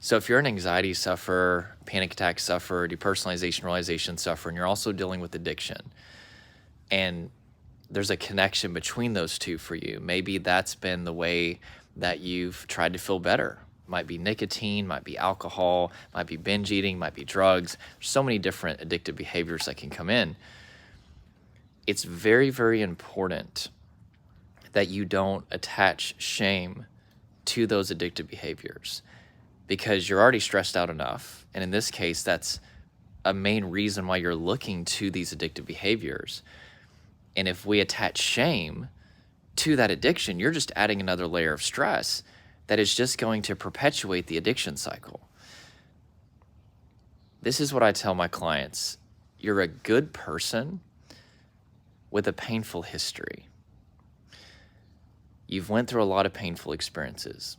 So if you're an anxiety sufferer, panic attack sufferer, depersonalization, realization sufferer, and you're also dealing with addiction, and there's a connection between those two for you, maybe that's been the way that you've tried to feel better. Might be nicotine, might be alcohol, might be binge eating, might be drugs. There's so many different addictive behaviors that can come in. It's very, very important that you don't attach shame to those addictive behaviors, because you're already stressed out enough. And in this case, that's a main reason why you're looking to these addictive behaviors. And if we attach shame to that addiction, you're just adding another layer of stress that is just going to perpetuate the addiction cycle. This is what I tell my clients. You're a good person with a painful history. You've went through a lot of painful experiences,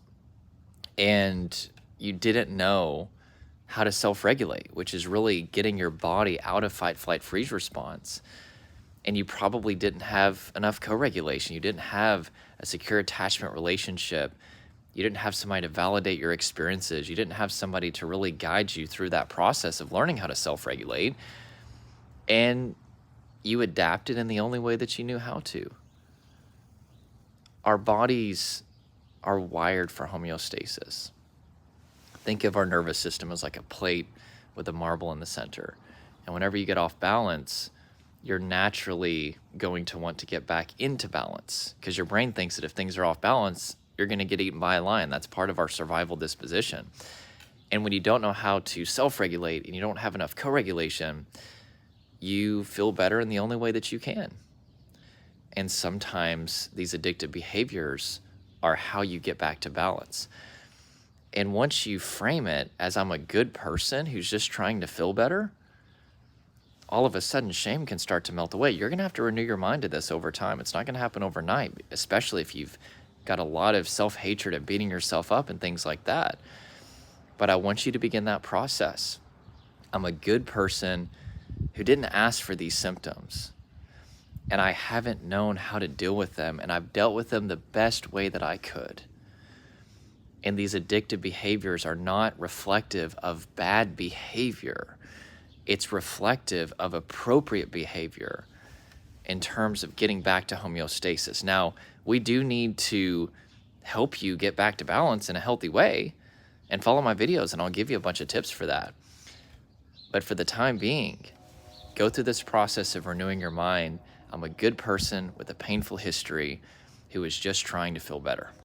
and you didn't know how to self-regulate, which is really getting your body out of fight, flight, freeze response. And you probably didn't have enough co-regulation. You didn't have a secure attachment relationship. You didn't have somebody to validate your experiences. You didn't have somebody to really guide you through that process of learning how to self-regulate. And you adapted in the only way that you knew how to. Our bodies are wired for homeostasis. Think of our nervous system as like a plate with a marble in the center. And whenever you get off balance, you're naturally going to want to get back into balance, because your brain thinks that if things are off balance, you're going to get eaten by a lion. That's part of our survival disposition. And when you don't know how to self-regulate and you don't have enough co-regulation, you feel better in the only way that you can. And sometimes these addictive behaviors are how you get back to balance. And once you frame it as I'm a good person who's just trying to feel better, all of a sudden shame can start to melt away. You're going to have to renew your mind to this over time. It's not going to happen overnight, especially if you've got a lot of self-hatred and beating yourself up and things like that. But I want you to begin that process. I'm a good person who didn't ask for these symptoms, and I haven't known how to deal with them, and I've dealt with them the best way that I could. And these addictive behaviors are not reflective of bad behavior. It's reflective of appropriate behavior in terms of getting back to homeostasis. Now, we do need to help you get back to balance in a healthy way, and follow my videos and I'll give you a bunch of tips for that. But for the time being, go through this process of renewing your mind. I'm a good person with a painful history who is just trying to feel better.